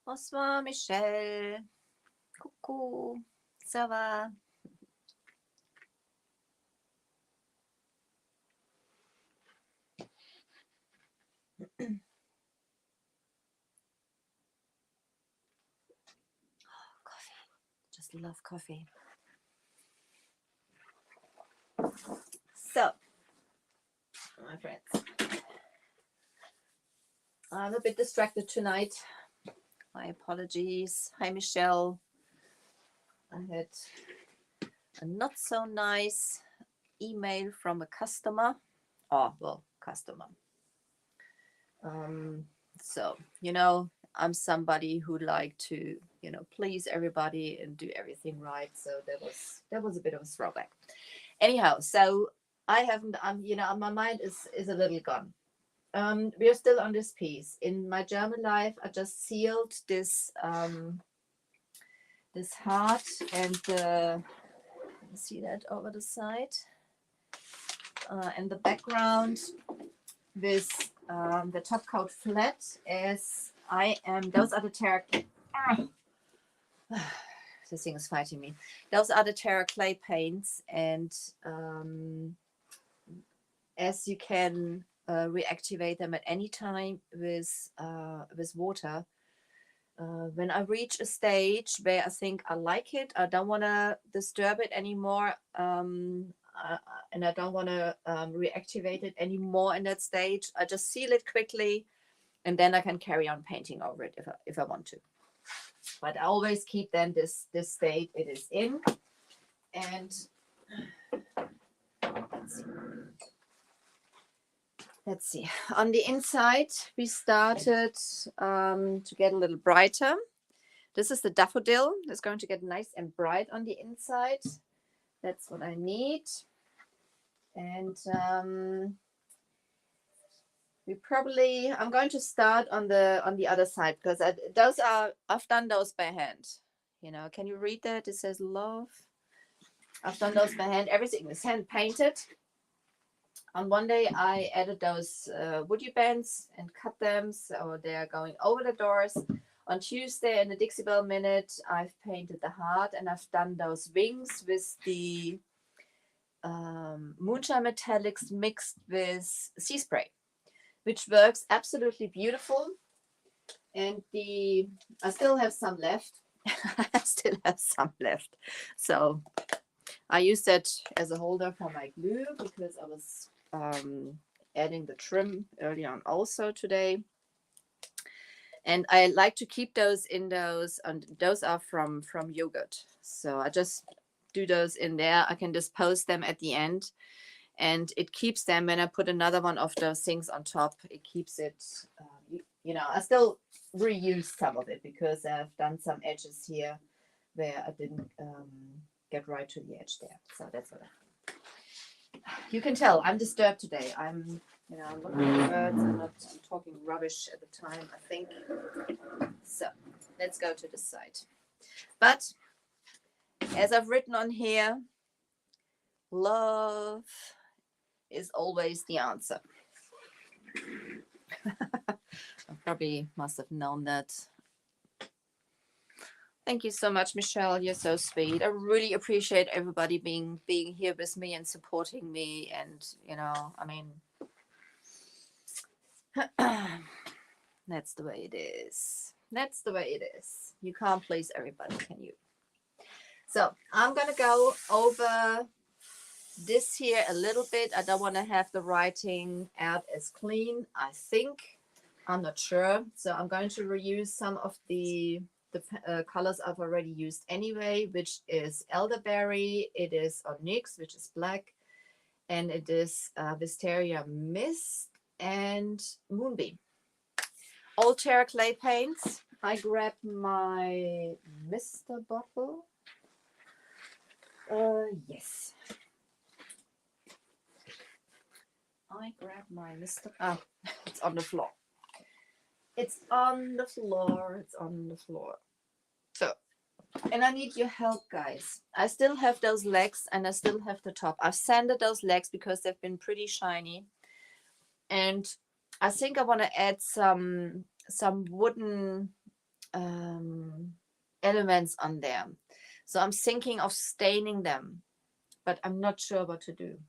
Bonsoir, Michelle. Coucou. Ça va? Coffee. Just love coffee. So, my friends, I'm a bit distracted tonight. My apologies. Hi, Michelle. I had a not so nice email from a customer. Oh, well, customer. So, I'm somebody who like to, please everybody and do everything right. So that was a bit of a throwback. Anyhow, so I haven't, my mind is a little gone. We are still on this piece. In my German life, I just sealed this heart and see that over the side and the background with the top coat flat as I am. Those are the terra. This thing is fighting me. Those are the terra clay paints, and as you can reactivate them at any time with water. When I reach a stage where I think I like it, I don't want to disturb it anymore, and I don't want to reactivate it anymore in that stage. I just seal it quickly, and then I can carry on painting over it if I want to. But I always keep then this state it is in, and let's see. On the inside, we started to get a little brighter. This is the daffodil. It's going to get nice and bright on the inside. That's what I need. And I'm going to start on the other side because I've done those by hand. Can you read that? It says love. I've done those by hand. Everything is hand painted. On one day, I added those woody bands and cut them so they are going over the doors. On Tuesday, in the Dixie Belle Minute, I've painted the heart and I've done those wings with the moonshine metallics mixed with sea spray, which works absolutely beautiful. And I still have some left. So I used that as a holder for my glue because I was adding the trim early on also today. And I like to keep those in those, and those are from yogurt. So I just do those in there. I can dispose them at the end, and it keeps them. When I put another one of those things on top, it keeps it. I still reuse some of it because I've done some edges here where I didn't get right to the edge there. So that's what you can tell. I'm disturbed today. I'm looking at words. I'm talking rubbish at the time, I think. So let's go to the side. But as I've written on here, love is always the answer. I probably must have known that. Thank you so much, Michelle. You're so sweet. I really appreciate everybody being here with me and supporting me. And, that's the way it is. That's the way it is. You can't please everybody, can you? So I'm going to go over this here a little bit. I don't want to have the writing out as clean, I think. I'm not sure. So I'm going to reuse some of the colors I've already used anyway, which is elderberry, it is onyx, which is black, and it is wisteria mist and moonbeam. Old terra clay paints. I grabbed my Mr. bottle. Yes. I grabbed my Mr. It's on the floor. It's on the floor. It's on the floor. So, and I need your help, guys. I still have those legs and I still have the top. I've sanded those legs because they've been pretty shiny. And I think I want to add some wooden elements on there. So I'm thinking of staining them, but I'm not sure what to do.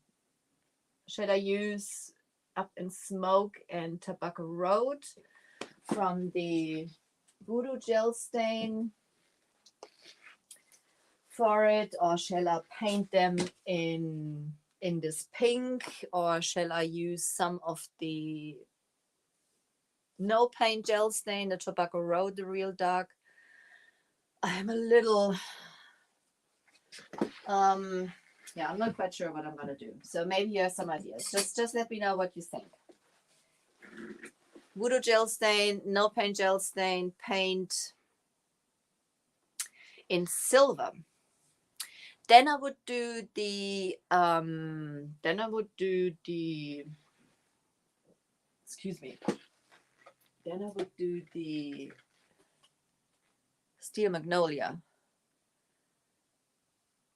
Should I use Up in Smoke and Tobacco Road from the Voodoo Gel Stain for it, or shall I paint them in this pink, or shall I use some of the no paint gel stain, the Tobacco Road, the real dark? I'm a little yeah, I'm not quite sure what I'm gonna do. So maybe you have some ideas. Just let me know what you think. Voodoo gel stain, no paint gel stain, paint in silver. Then I would do the excuse me. Then I would do the Steel Magnolia.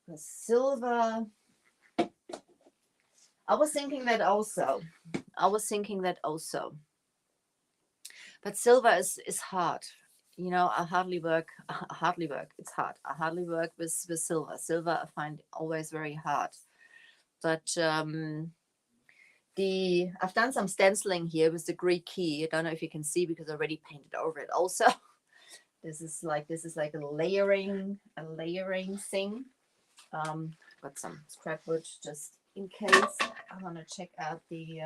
The silver, I was thinking that also. But silver is hard. You know, I hardly work. It's hard. I hardly work with silver. Silver I find always very hard. But I've done some stenciling here with the Greek key. I don't know if you can see because I already painted over it also. This is like a layering thing. Got some scrap wood just in case I want to check out the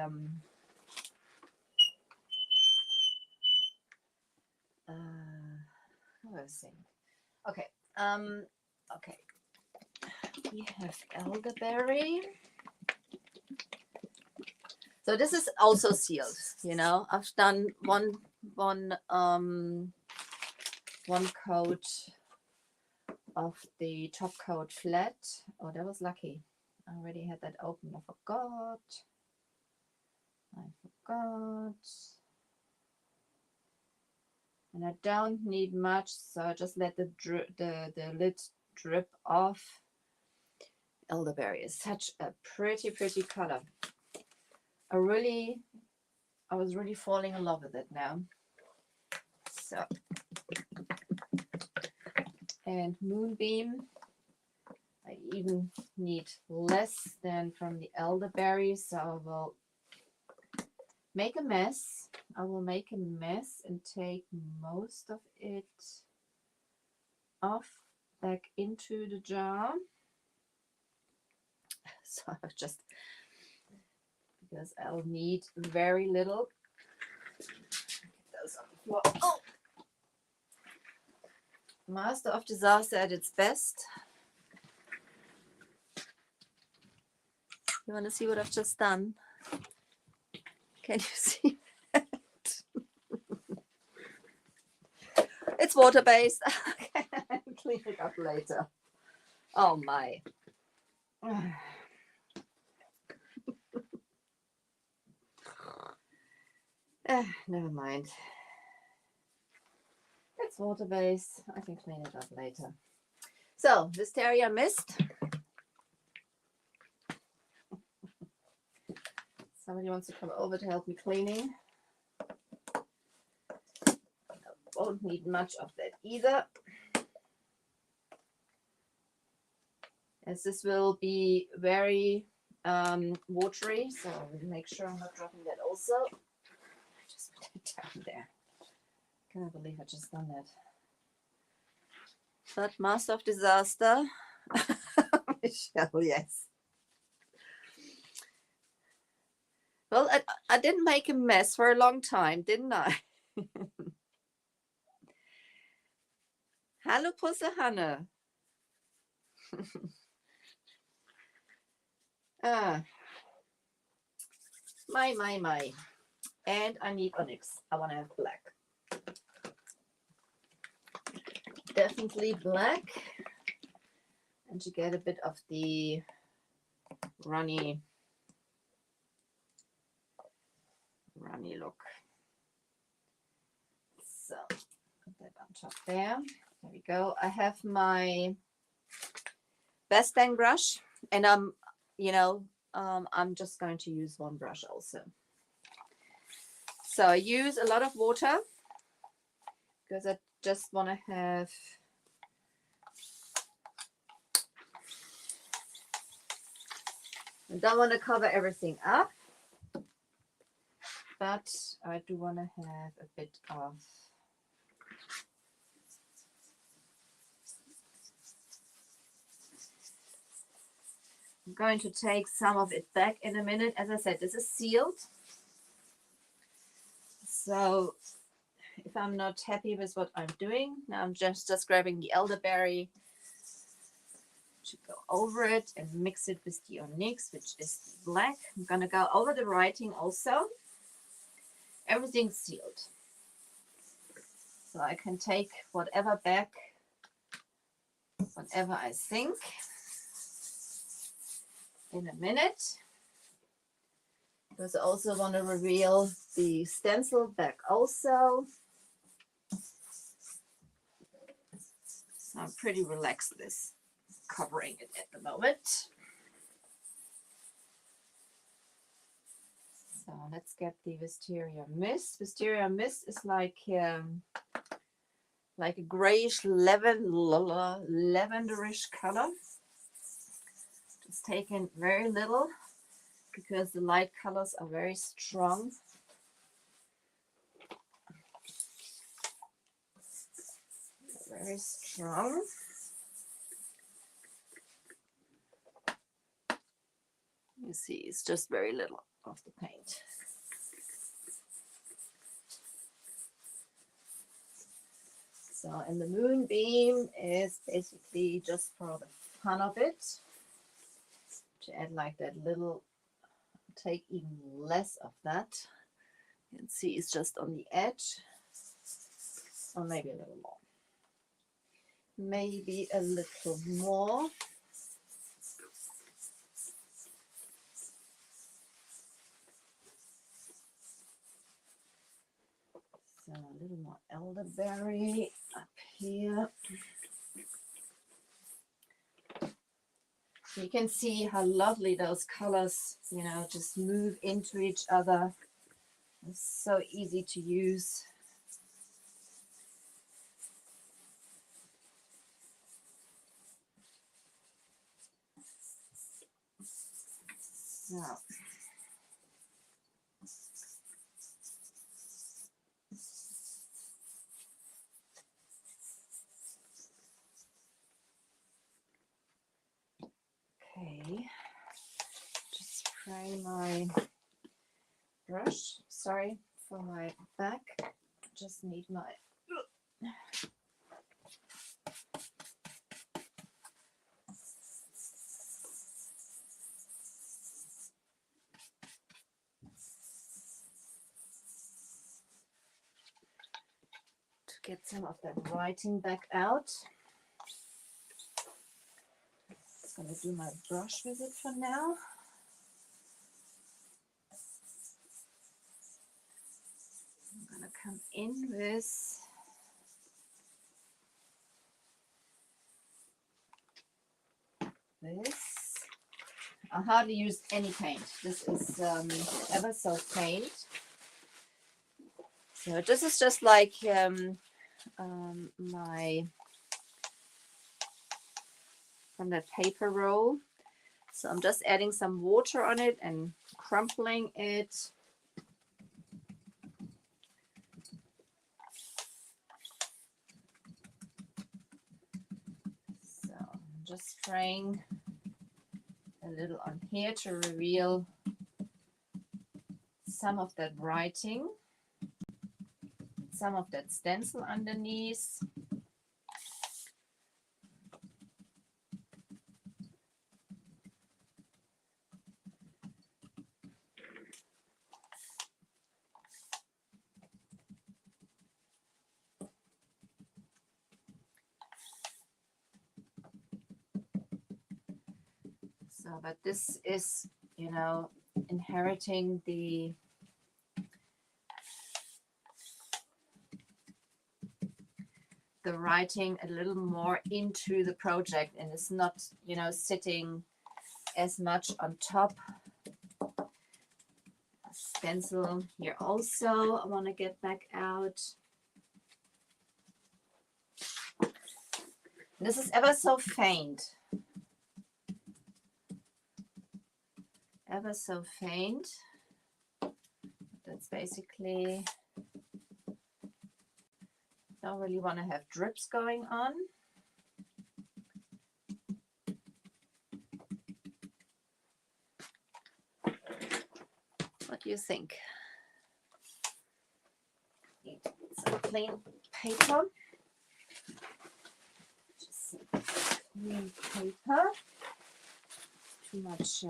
what was I saying? Okay. Okay. We have elderberry. So this is also sealed, you know. I've done one coat of the top coat flat. Oh, that was lucky. I already had that open. I forgot. And I don't need much, so I just let the lid drip off. Elderberry is such a pretty color. I was really falling in love with it now. So, and Moonbeam, I even need less than from the elderberry, so I will make a mess. And take most of it off back into the jar. So I've just, because I'll need very little. Those on the floor. Oh! Master of Disaster at its best. You want to see what I've just done? Can you see that? It's water-based. I can clean it up later. Oh my. Never mind. It's water-based. I can clean it up later. So, Wisteria Mist. Somebody wants to come over to help me cleaning. I won't need much of that either, as this will be very watery, so I will make sure I'm not dropping that also. I just put it down there. Can't believe I just done that. But Master of Disaster. Michelle, yes. Well, I didn't make a mess for a long time, didn't I? Hallo Pusse Hanne. My. And I need onyx. I want to have black. Definitely black. And to get a bit of the runny look. So put that on top there. There we go. I have my best bang brush, and I'm just going to use one brush also. So I use a lot of water because I just want to have I don't want to cover everything up, but I do want to have a bit of I'm going to take some of it back in a minute. As I said, this is sealed. So if I'm not happy with what I'm doing, now I'm just grabbing the elderberry to go over it and mix it with the onyx, which is black. I'm going to go over the writing also. Everything's sealed. So I can take whatever back, whatever I think, in a minute. Because I also want to reveal the stencil back also. So I'm pretty relaxed this covering it at the moment. So let's get the Wisteria Mist. Wisteria Mist is like a grayish lavenderish color. Just taking very little because the light colors are very strong. Very strong. You see, it's just very little of the paint. So, and the moonbeam is basically just for the fun of it. To add like that little, take even less of that. You can see it's just on the edge. Or maybe a little more. Maybe a little more. So a little more elderberry up here. You can see how lovely those colors, you know, just move into each other. It's so easy to use. So. Okay, just spray my brush. Sorry for my back. Just need my. To get some of that writing back out. I'm going to do my brush with it for now. I'm going to come in with this. I hardly use any paint. This is Eversoft paint. So this is just like my from that paper roll. So I'm just adding some water on it and crumpling it. So I'm just spraying a little on here to reveal some of that writing, some of that stencil underneath. So, but this is, you know, inheriting the writing a little more into the project, and it's not, you know, sitting as much on top. Stencil here also I want to get back out. This is ever so faint. Ever so faint. That's basically, don't really want to have drips going on. What do you think? Need some clean paper. Just clean paper. Too much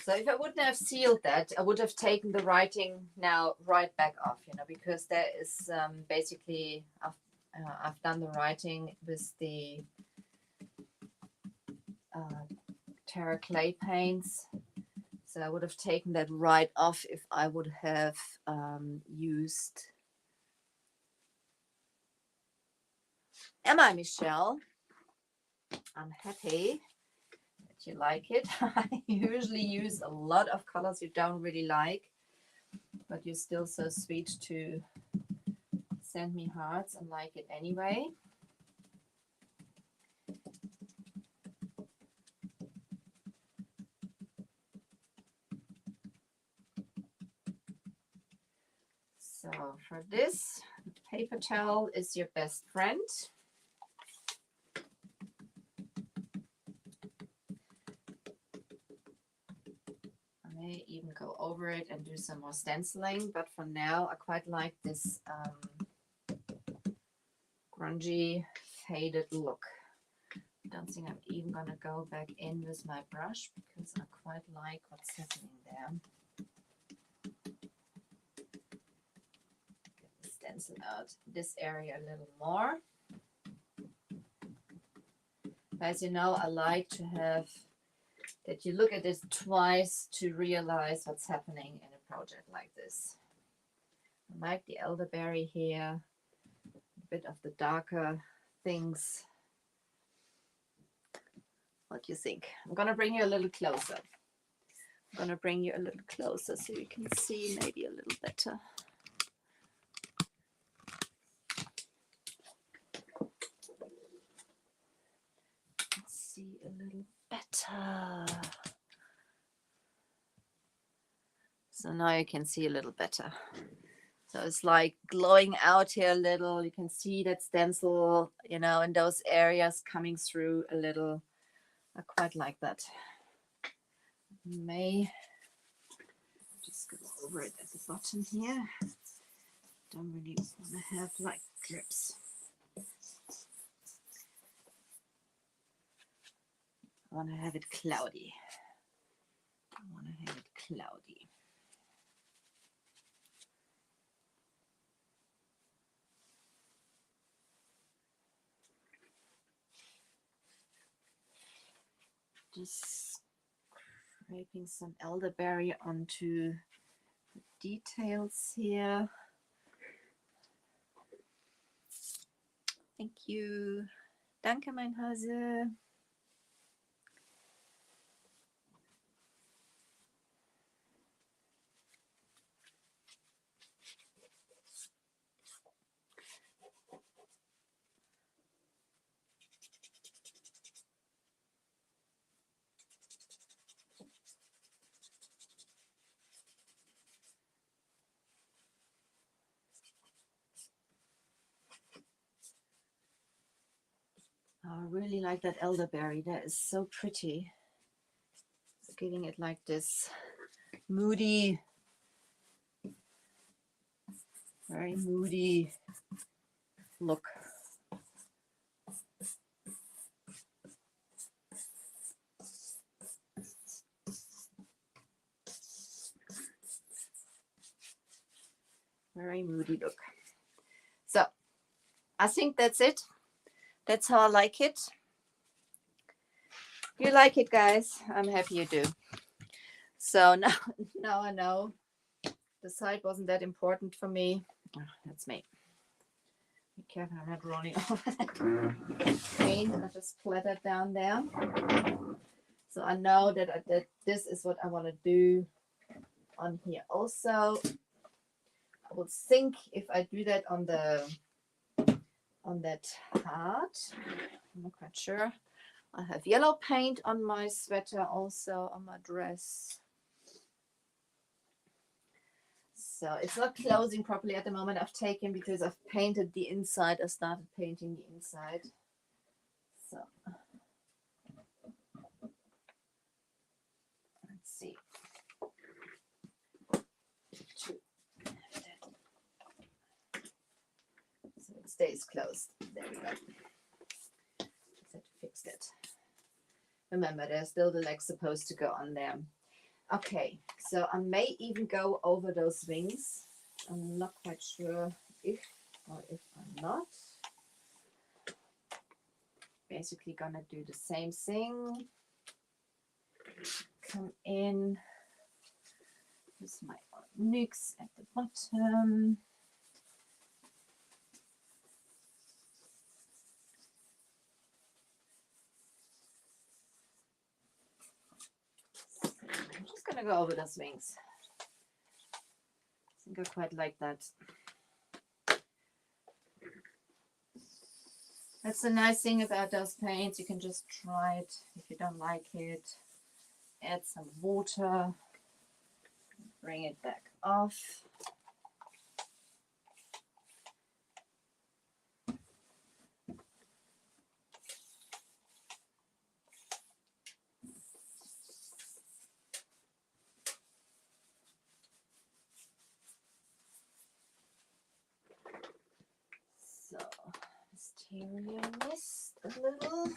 So if I wouldn't have sealed that, I would have taken the writing now right back off, you know, because there is basically, I've done the writing with the Terra clay paints. So I would have taken that right off if I would have used. Am I, Michelle? I'm happy that you like it. I usually use a lot of colors you don't really like, but you're still so sweet to send me hearts and like it anyway. So for this, paper towel is your best friend. I may even go over it and do some more stenciling, but for now I quite like this grungy faded look. I don't think I'm even gonna go back in with my brush because I quite like what's happening there. Get the stencil out this area a little more. As you know, I like to have that you look at this twice to realize what's happening in a project like this. I like the elderberry here, a bit of the darker things. What do you think? I'm gonna bring you a little closer. I'm gonna bring you a little closer so you can see maybe a little better. Let's see a little better. So now you can see a little better. So it's like glowing out here a little. You can see that stencil, you know, in those areas coming through a little. I quite like that. May just go over it at the bottom here. Don't really want to have like drips. I want to have it cloudy. I want to have it cloudy. Just scraping some elderberry onto the details here. Thank you. Danke, mein Hase. I really like that elderberry. That is so pretty. It's giving it like this moody, very moody look. Very moody look. So I think that's it. That's how I like it. You like it, guys? I'm happy you do. So now I know the side wasn't that important for me. Oh, that's me. Be careful, I'm not rolling over that paint. I just splattered down there. So I know that this is what I want to do on here also. I would think if I do that on that heart, I'm not quite sure. I have yellow paint on my sweater, also on my dress. So it's not closing properly at the moment. I've taken because I've painted the inside. I started painting the inside. So let's see. So it stays closed. There we go. Just have to fix that. Remember, there's still the leg supposed to go on there. Okay, so I may even go over those wings. I'm not quite sure if or if I'm not. Basically gonna do the same thing. Come in. Here's my nix at the bottom. I'm just gonna go over those wings. I think I quite like that. That's the nice thing about those paints. You can just try it. If you don't like it, add some water, bring it back off. So, exterior mist a little.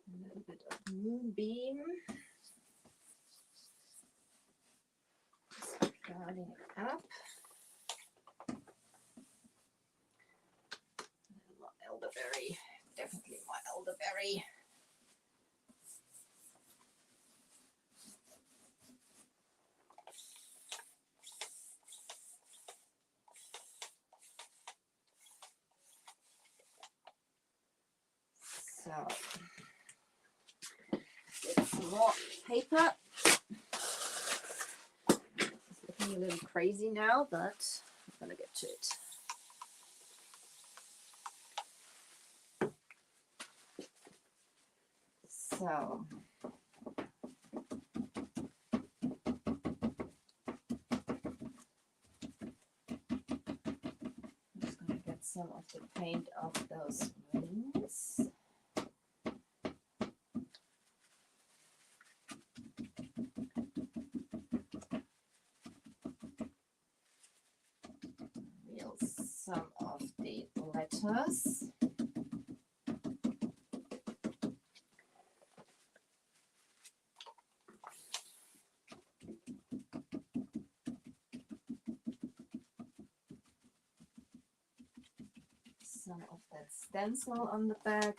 A little bit of moonbeam. Starting it up. More elderberry. Definitely more elderberry. So, get some more paper. It's looking a little crazy now, but I'm gonna get to it. So, I'm just gonna get some of the paint off those wings. Real some of the letters. Some of that stencil on the back.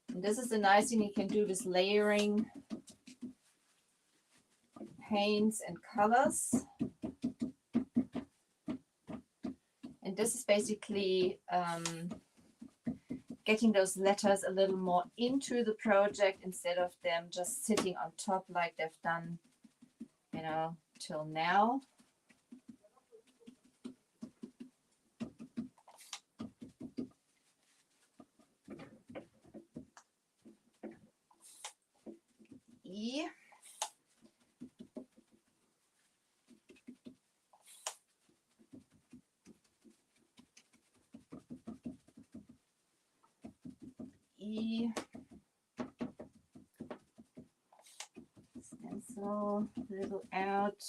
And this is the nice thing you can do with layering paints and colors. And this is basically getting those letters a little more into the project instead of them just sitting on top like they've done, you know, till now. E. see. Stencil a little out.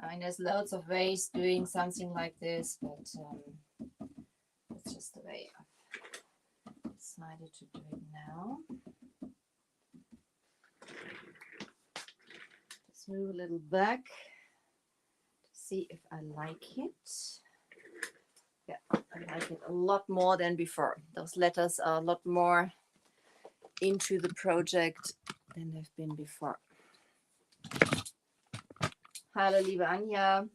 I mean, there's loads of ways doing something like this, but it's just the way I've decided to do it now. Just move a little back to see if I like it. Yeah, I like it a lot more than before. Those letters are a lot more into the project than they've been before. Hallo, liebe Anja.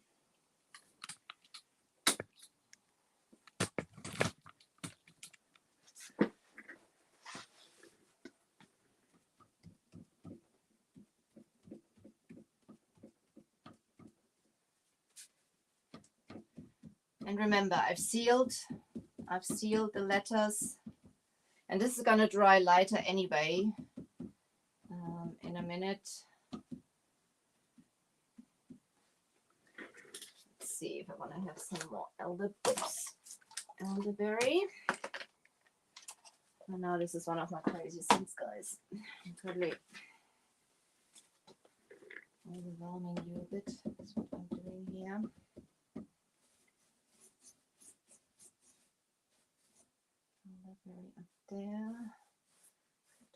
And remember, I've sealed the letters, and this is gonna dry lighter anyway. In a minute. Let's see if I want to have some more elderberry. Oh no, this is one of my crazy things, guys. I'm totally overwhelming you a bit. That's what I'm doing here. Elderberry up there.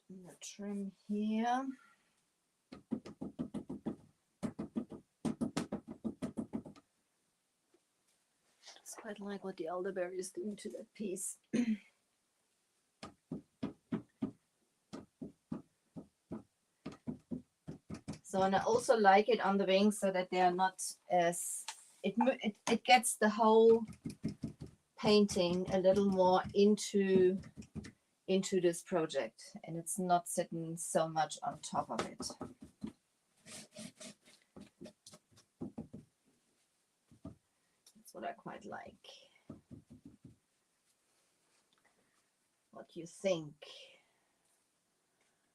Put in the trim here. It's quite like what the elderberry is doing to that piece. So, and I also like it on the wings so that they are not as, it gets the whole painting a little more into this project, and it's not sitting so much on top of it. That's what I quite like. What do you think?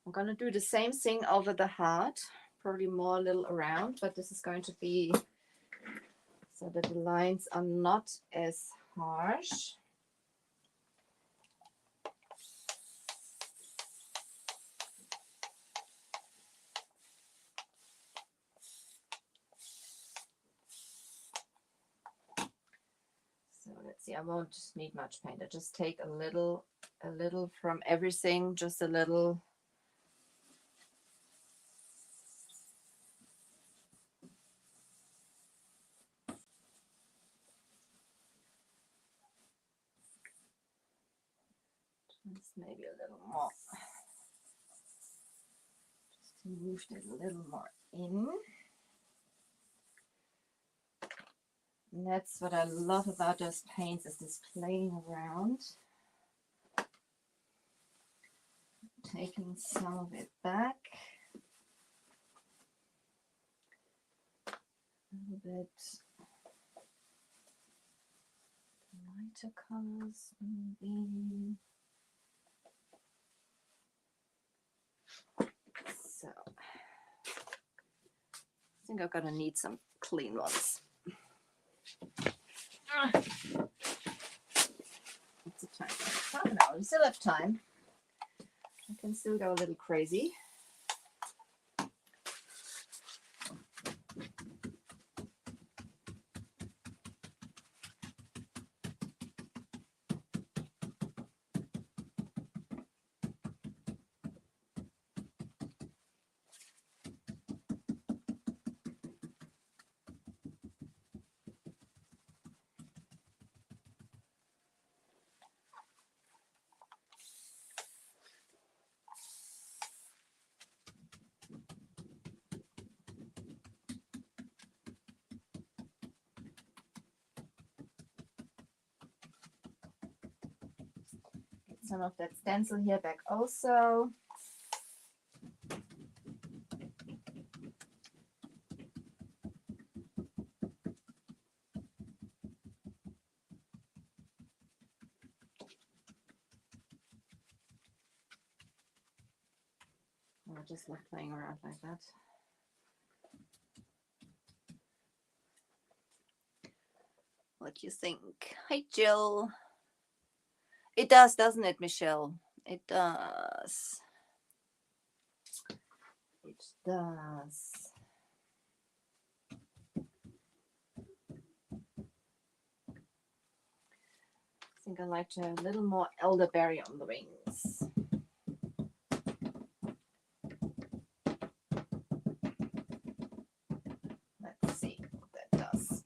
I'm gonna do the same thing over the heart, probably more a little around, but this is going to be so that the lines are not as harsh. So let's see, I won't need much paint. I just take a little from everything, just a little. Just maybe a little more. Just to move it a little more in. And that's what I love about those paints, is this playing around. Taking some of it back. A little bit lighter colors, maybe. So I think I'm gonna need some clean ones. What's the time? Half an hour. We still have time. I can still go a little crazy. some of that stencil here back also. I just love playing around like that. What do you think? Hi, Jill. It does, doesn't it, Michelle? It does. It does. I think I like to have a little more elderberry on the wings. Let's see what that does.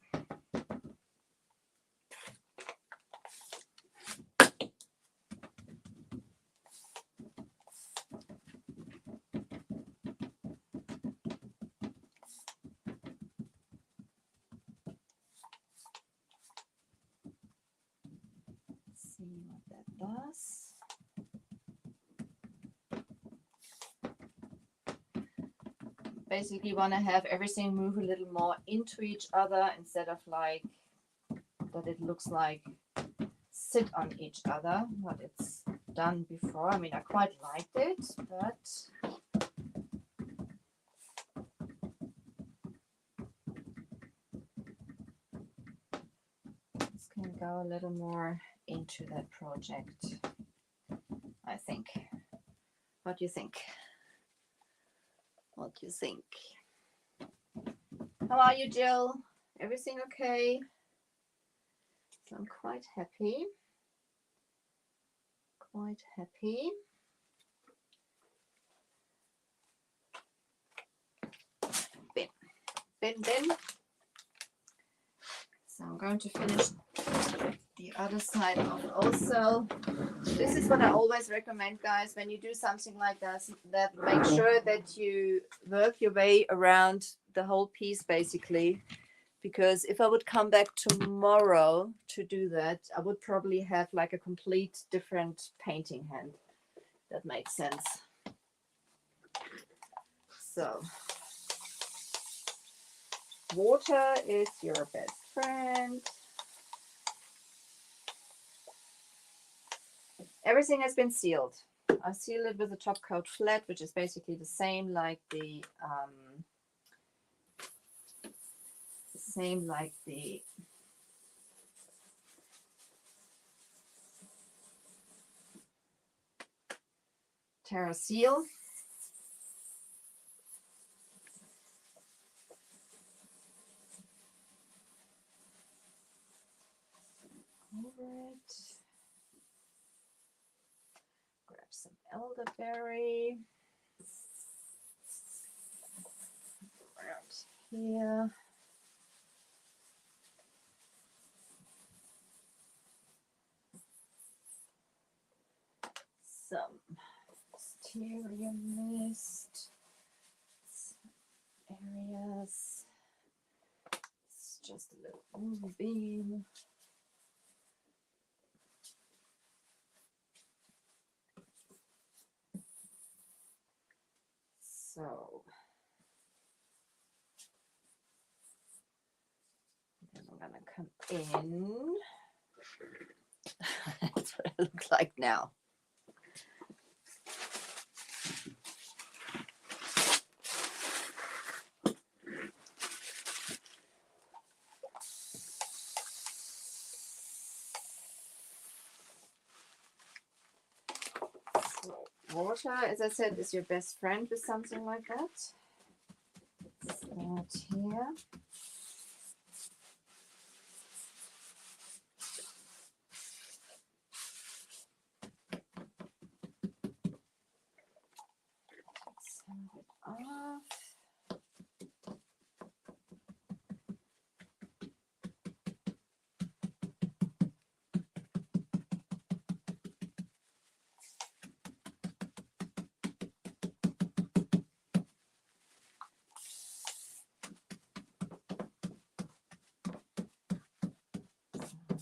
See what that does. Basically want to have everything move a little more into each other instead of like that it looks like sit on each other, what it's done before. I mean, I quite liked it, but this can go a little more into that project, I think. What do you think? What do you think? How are you, Jill? Everything okay? So I'm quite happy. Quite happy. Bin, bin, bin. So I'm going to finish the other side off also. This is what I always recommend, guys, when you do something like that, that make sure that you work your way around the whole piece basically, because if I would come back tomorrow to do that, I would probably have like a complete different painting hand. That makes sense. So water is your best friend. Everything has been sealed. I seal it with a top coat flat, which is basically the same like the Terra Seal. Over it. Grab some elderberry. Around here. Some wisteria mist. Areas. It's just a little moonbeam. So then I'm gonna come in. That's what I look like now. So water, as I said, is your best friend with something like that. Start here. Some of it off.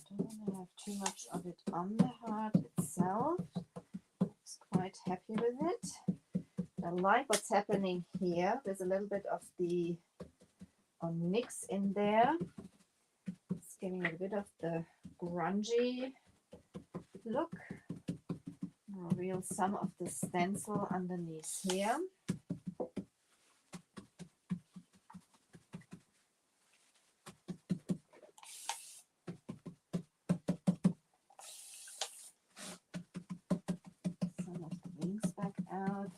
I don't want to have too much of it on the heart itself. quite happy with it. I like what's happening here. There's a little bit of the onyx in there. It's giving it a bit of the grungy look. I'll reveal some of the stencil underneath here. Some of the wings back out.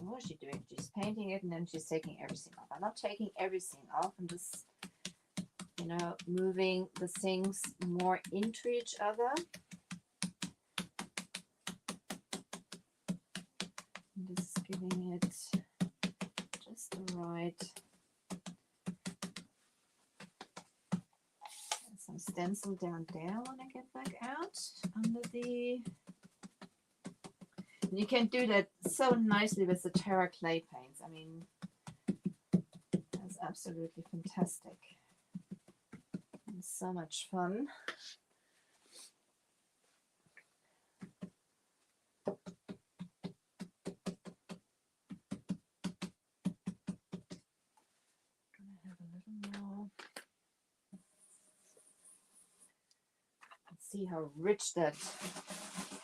What is she doing? She's painting it and then she's taking everything off. I'm not taking everything off. I'm just, you know, moving the things more into each other. I'm just giving it just the right. Some stencil down there when I get back out under the. And you can do that so nicely with the Terra clay paints. I mean, that's absolutely fantastic. And so much fun. Gonna have a little more. Let's see how rich that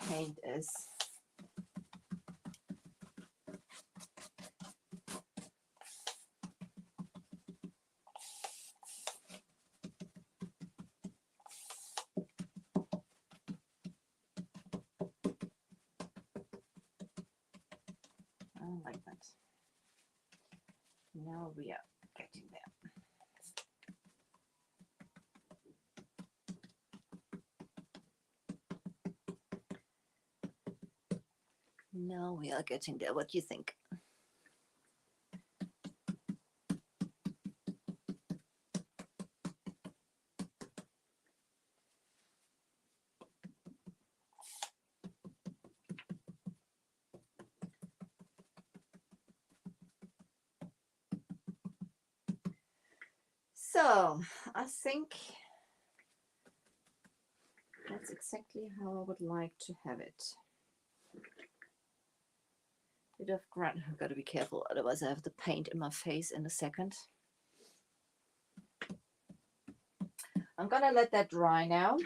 paint is. I like that. Now we are getting there. Now we are getting there. What do you think? So I think that's exactly how I would like to have it. Bit of grunt. I've got to be careful, otherwise I have the paint in my face in a second. I'm gonna let that dry now.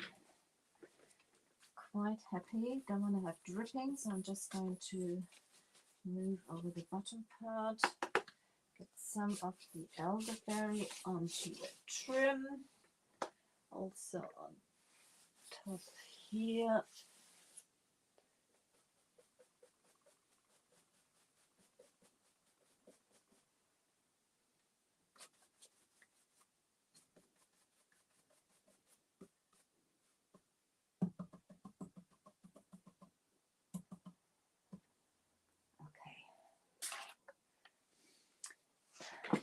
Quite happy. Don't want to have dripping, so I'm just going to move over the bottom part. Get some of the elderberry onto the trim. Also on top here.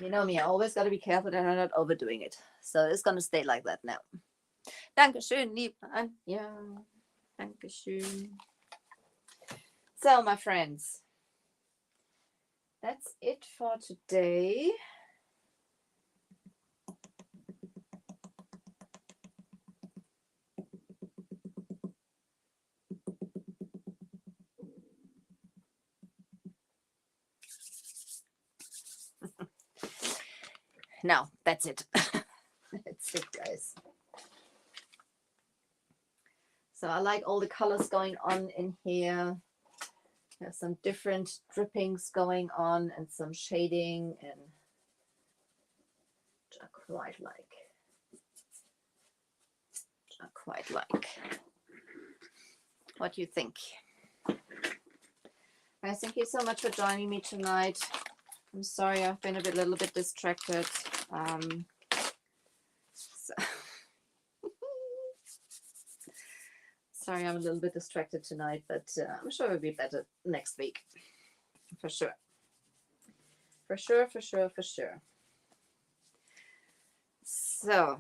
You know me, I always got to be careful that I'm not overdoing it. So it's going to stay like that now. Dankeschön, lieb Anja. Dankeschön. So, my friends, that's it for today. No, that's it. That's it, guys. So I like all the colors going on in here. There's some different drippings going on and some shading, and which I quite like. What do you think? Guys, thank you so much for joining me tonight. I'm sorry I've been a little bit distracted. Sorry I'm a little bit distracted tonight, but I'm sure it'll be better next week. For sure. For sure. So,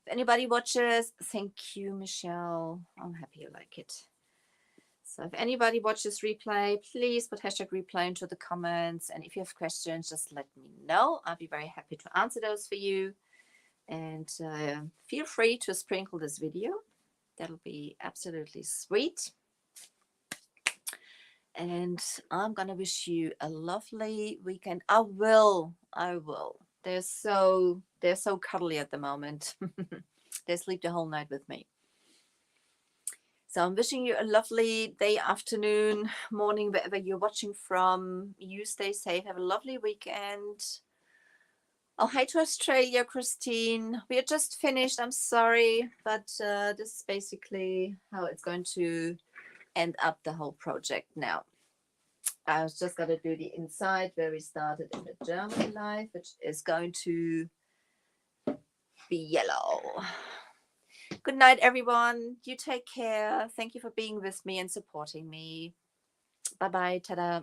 if anybody watches, thank you, Michelle. I'm happy you like it. So if anybody watches replay, please put hashtag replay into the comments. And if you have questions, just let me know. I'll be very happy to answer those for you. And feel free to sprinkle this video. That'll be absolutely sweet. And I'm going to wish you a lovely weekend. I will. They're so cuddly at the moment. They sleep the whole night with me. So I'm wishing you a lovely day, afternoon, morning, wherever you're watching from. You stay safe. Have a lovely weekend. Oh, hi to Australia, Christine. We are just finished. I'm sorry, but this is basically how it's going to end up the whole project now. I was just going to do the inside where we started in the German life, which is going to be yellow. Good night, everyone. You take care. Thank you for being with me and supporting me. Bye-bye. Ta-da.